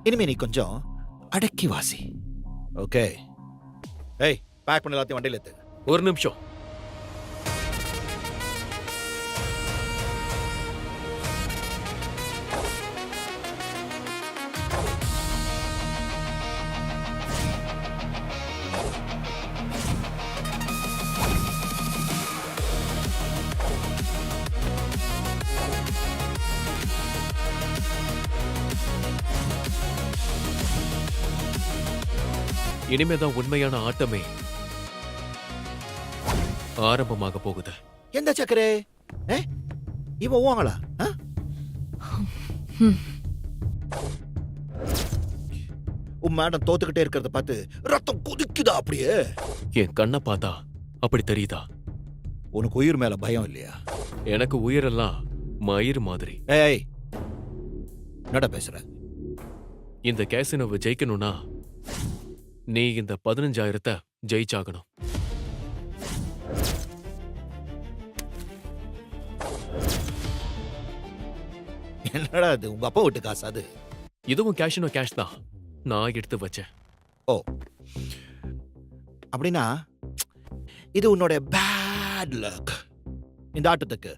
இனிமே நீ கொஞ்சம் அடக்கி வாசி. ஓகே? ஏய், பேக் பண்ண எல்லாத்தையும் வண்டியில் ஏத்து. ஒரு நிமிஷம். இனிமேதான் உண்மையான ஆட்டமே ஆரம்பமாக போகுது. எந்த சக்கரே? இவன் ஓவாங்களா? உன் மேடம் தோத்துக்கிட்டே இருக்கிறத பார்த்து ரத்தம் கொதிக்குதா அப்படியே? என் கண்ணை பார்த்தா அப்படி தெரியுதா? உனக்கு உயிர் மேல பயம் இல்லையா? எனக்கு உயிரெல்லாம் மயிர் மாதிரி. ஏய், என்னடா பேசுற? இந்த கேசினோவை ஜெயிக்கணும்னா நீ இந்த 15,000 ஜெயிச்சாகணும். என்னடா அது, உங்க அப்பா வீட்டு காசு அது? இதுவும் கேஷினோ கேஷ் தான், நான் எடுத்து வச்சேன். ஓ, அப்படின்னா இது உன்னோட பேட் லக். இந்த ஆட்டத்துக்கு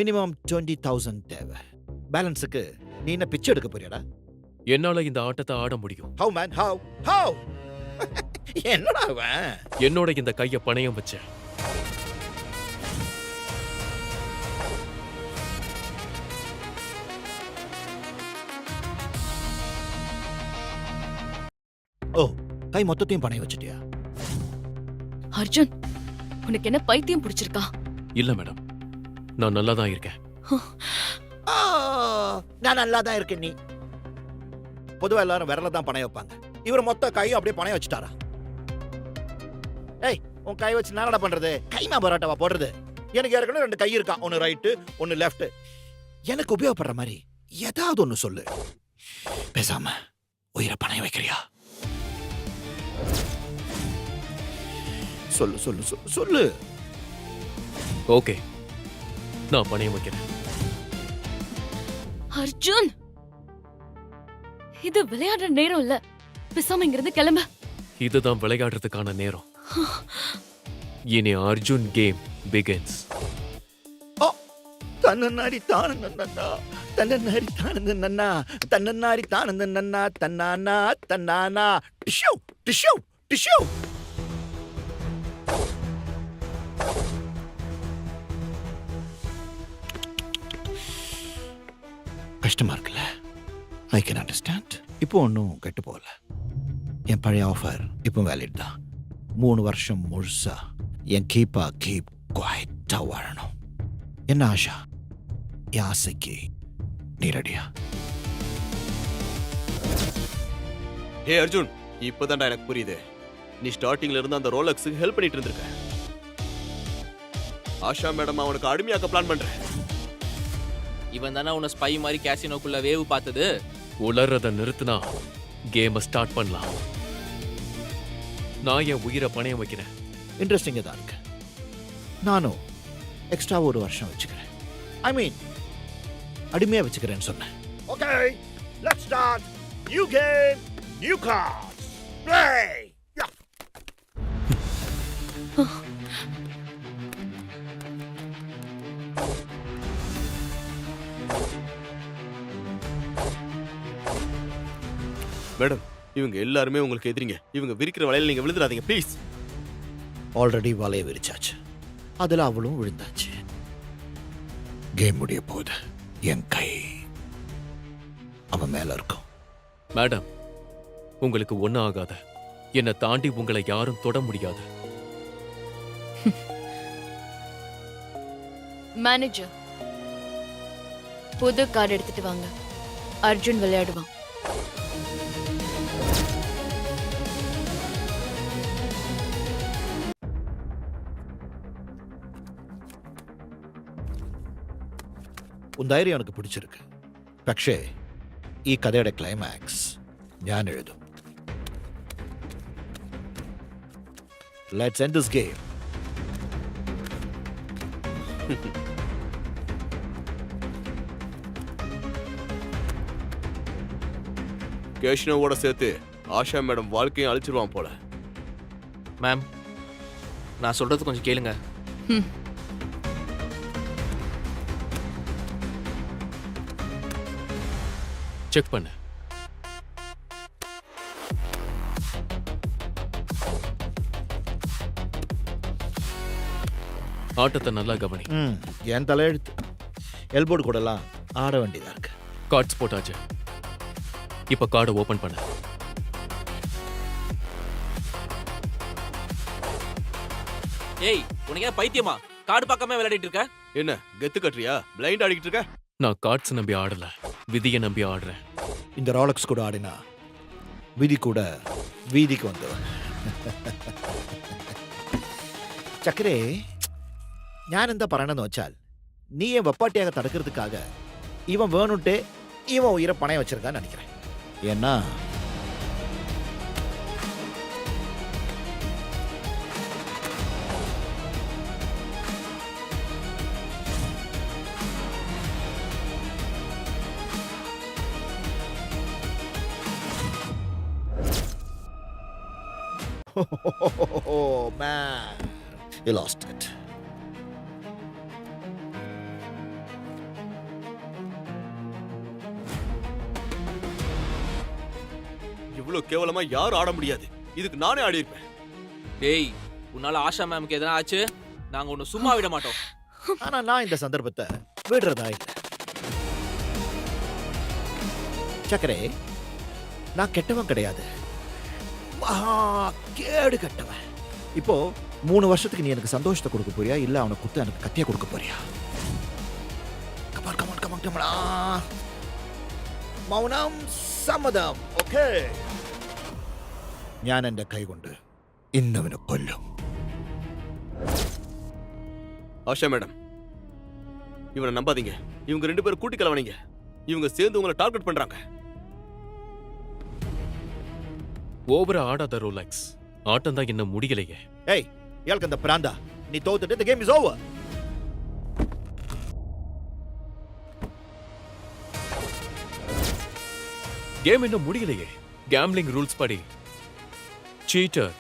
மினிமம் 20,000 தேவை. பேலன்ஸுக்கு நீ என்ன பிச்சை எடுக்க போறியாடா? என்னால இந்த ஆட்டத்தை ஆட முடியும். How man, how? என்னடா அவன்? என்னோட இந்த கைய பணயம் வச்சேன். ஓ, கை மொத்தத்தையும் பணயம் வச்சிட்டியா? அர்ஜுன், உனக்கு என்ன பைத்தியம் பிடிச்சிருக்கா? இல்ல மேடம், நான் நல்லா தான் இருக்கேன். நான் நல்லா தான் இருக்கேன். நீ பொதுவா எல்லாரும் விரல தான் பணம் வைப்பாங்க. இவர் மொத்த கையும் அப்படியே பணம் வச்சுட்டாரா? ஏய், உன் கை வச்சு என்னடா பண்றது? கைமா பரோட்டாவா போடுறது? எனக்கு ஏற்கனவே 2 கை இருக்கா, ஒன்னு ரைட்டு ஒன்னு லெஃப்ட். எனக்கு உபயோகப்படுற மாதிரி ஏதாவது ஒன்னு சொல்லு. பேசாம உயிரை பணம் வைக்கிறியா? சொல்லு சொல்லு சொல்லு சொல்லு. ஓகே, நான் பணயம் வைக்கிறேன். அர்ஜுன், இது விளையாடுற நேரம் இல்ல. பேசாம இங்கிருந்து கிளம்ப. இதுதான் விளையாடுறதுக்கான நேரம். இனி அர்ஜுன் கேம் பிகின்ஸ். தன்னன்னாரி தானந்தன்னா, தன்னன்னாரி தானந்தன்னா, தன்னன்னாரி தானந்தன்னா, தன்னானா தன்னானா. டிஷ்யூ டிஷ்யூ டிஷ்யூ. கஷ்டமா இருக்குல்ல? I can understand. இப்போ ஒன்றும் கெட்டு போகல. என் பழைய ஆஃபர் இப்போ வேலிட் தான். 3 வருஷம் முழுசா என் கீப் குவாய்ட்டா வாழணும். என்ன ஆஷா, என் ஆசைக்கு நீ ரெடியா? ஏ அர்ஜுன், இப்பதான்டா எனக்கு புரியுது. நீ ஸ்டார்டிங்ல இருந்து அந்த ரோலக்ஸுக்கு ஹெல்ப் பண்ணிட்டு இருந்திருக்க. ஆஷா மேடம் அவனுக்கு அடிமையாக்க பிளான் பண்ற. இவன் தானே உன்னை ஸ்பை மாதிரி கேசினோக்குள்ள வேவு பார்த்தது. உளறத நிறுத்தினா கேமை ஸ்டார்ட் பண்ணலாம். நான் என் உயிரை பணயம் வைக்கிறேன். இன்ட்ரெஸ்டிங்காக தான் இருக்கு. நானும் எக்ஸ்ட்ரா 1 வருஷம் வச்சுக்கிறேன். ஐ மீன் அடிமையாக வச்சுக்கிறேன்னு சொன்னேன். Okay, let's start. New game, new cards. Play. மேடம், இவங்க எல்லாருமே உங்களுக்கு எதிரிங்க. இவங்க விரிக்கிற வலையில நீங்க விழுந்துடாதீங்க ப்ளீஸ். ஆல்ரெடி வலைய விரிச்சாச்சு, அதுல அவளும் விழுந்தாச்சு. கேம் முடிய போகுது. என் கை அவன் மேல இருக்கும். மேடம், உங்களுக்கு ஒன்னும் ஆகாத. என்னை தாண்டி உங்களை யாரும் தொட முடியாது. மேனேஜர், புது கார்டு எடுத்துட்டு வாங்க. அர்ஜுன் விளையாடுவான். ഉൻ ധൈര്യം എനിക്ക് പിടിച്ചിരിക്ക്. പക്ഷേ ഈ കഥയുടെ ക്ലൈമാക്സ് ഞാൻ എഴുതും. Let's end this game. கேஷ்னோவோட சேர்த்து ஆஷா மேடம் வாழ்க்கையும் அழிச்சிருவான் போல. மேம், நான் சொல்றது கொஞ்சம் கேளுங்க. ம். செக் பண்ணு. ஆட்டத்தை நல்லா கவனி. என் தலையெழுத்து. எல்போர்டு கூடலாம் ஆட வேண்டியதா இருக்கு. கார்ட்ஸ் போட்டாச்சு. இப்ப கார்டை ஓபன் பண்ணு. ஏய், உனக்கு ஏன் பைத்தியமா? கார்டு பார்க்காம விளையாடிட்டு இருக்க? என்ன கெத்து கட்டுறியா? பிளைண்ட் ஆடிக்கிட்டு இருக்க? நான் கார்ட்ஸ் நம்பி ஆடல, விதியை நம்பி ஆடுறேன். இந்த ராலக்ஸ் கூட ஆடினா விதி கூட வீதிக்கு வந்துடும். ചക്കരേ, ഞാൻ എന്താ പറയണെന്ന് വെച്ചാൽ നീയെ വെപ്പാട്ടിയാക തടുக்கிறதுக்காக இவன் வேணுட்டே இவன் உயிரை பணைய வச்சிருக்கான்னு நினைக்கிறேன். ஏன்னா oh man, you lost it. இவ்வளவு கேவலமா யாரும் ஆட முடியாது. இதுக்கு நானே ஆடி இருப்பேன். டேய், உன்னால ஆஷா மேம்க்கு எதனா ஆச்சு, நாங்க உன்னை சும்மா விட மாட்டோம். ஆனா நான் இந்த சந்தர்ப்பத்தை விடுறதா இல்லை. சக்கரே, நான் கெட்டவன் கிடையாது, மகா கேடு கெட்டவன். இப்போ 3 வருஷத்துக்கு நீ எனக்கு சந்தோஷத்தை கொடுக்க போறியா, இல்ல அவனை குத்து எனக்கு கத்திய கொடுக்க போறியா? கமான். மௌனம் സമ്മതം. ഓക്കേ, ഞാൻ എന്റെ കൈ കൊണ്ട് ഇന്നവനെ കൊല്ലും. ஆஷா மேடம், இவனை நம்பாதீங்க. இவங்க 2 பேரும் கூட்டி கலவனீங்க. இவங்க சேர்ந்து உங்களை டார்கெட் பண்றாங்க. ஓவரா ஆடாத ரோலக்ஸ். ஆட்டம் தான் என்ன முடியலையே. ஏய், இயாளுக்கு அந்த பிராந்தா, நீ தோத்துட்டு the game is over. Game இன்னும் முடியலையே. கேம்லிங் ரூல்ஸ் படி சீட்டர்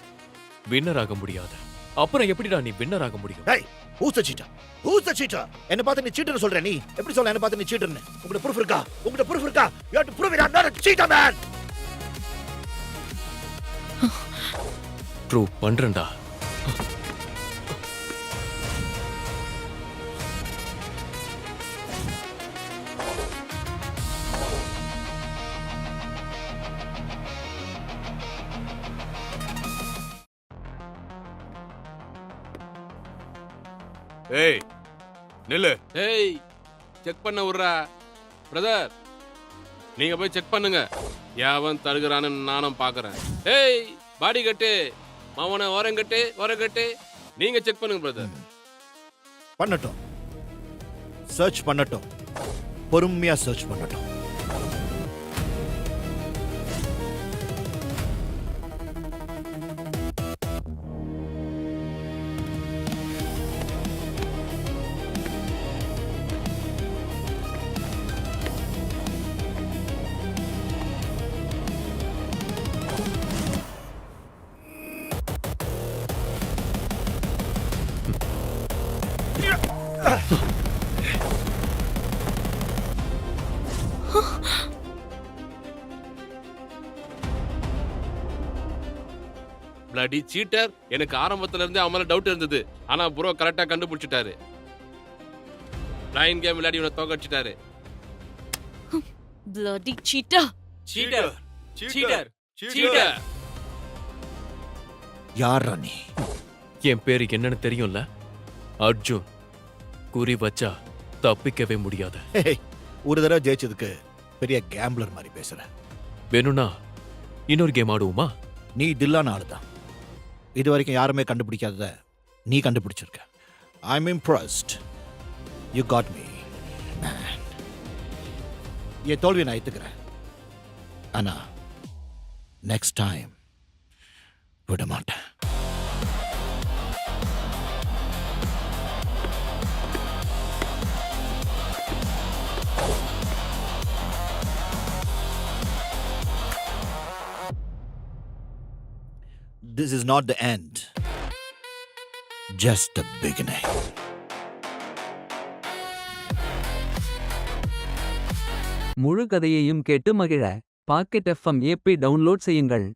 வின்னர் ஆக முடியாது. அப்புறம் எப்படிடா நீ வின்னர் ஆக முடியும்? ஏய், who's the cheater? Who's the cheater? என்ன பார்த்து நீ சீட்டர்னு சொல்ற? நீ எப்படி சொல்ல என்ன பார்த்து நீ சீட்டர்னு? உங்களுக்கு proof இருக்கா? உங்களுக்கு proof இருக்கா? You have to prove it. I'm not a cheater, man. Prove பண்றேன்டா. ஏய் நில்லு. ஏய், செக் பண்ண விடுறா பிரதர். நீங்க போய் செக் பண்ணுங்க, யாவன் தருகிறான்னு நானும் பாக்குறேன். ஏய் பாடி கட்டு, மாவன ஓரங்கட்டு. நீங்க செக் பண்ணுங்க பிரதர். பண்ணட்டும், சர்ச் பண்ணட்டும், பொறுமையா சர்ச் பண்ணட்டும். Bloody seater. எனக்கு ஆரம்பத்துல இருந்தே அவன் மேல டவுட் இருந்தது. ஆனா ப்ரோ கரெக்டா கண்டுபிடிச்சிட்டாரு. லைன் கேம் விளையாடி இவனை தோக்கடிச்சிட்டாரு. bloody cheater. சீட்டர். யாரா நீ? என் பேரு என்னன்னு தெரியும்ல? அர்ஜுன். குறி வச்சா தப்பிக்கவே முடியாது. ஏய், ஒரு தடவை ஜெயிச்சதுக்கு பெரிய கேம்பிளர் மாதிரி பேசுற. வேணும்னா இன்னொரு கேம் ஆடுவோமா? நீ தில்லான ஆளுதான். இது வரைக்கும் யாருமே கண்டுபிடிக்காதத நீ கண்டுபிடிச்சிருக்க. I'm impressed. You got me man. என் தோல்வியை நான் ஏத்துக்கிறேன். ஆனா நெக்ஸ்ட் டைம் விட மாட்டேன். this is not the end. Just the beginning. முழு கதையையும் கேட்டு மகிழ பாக்கெட் எஃப்எம் ஏபி டவுன்லோட் செய்யுங்கள்.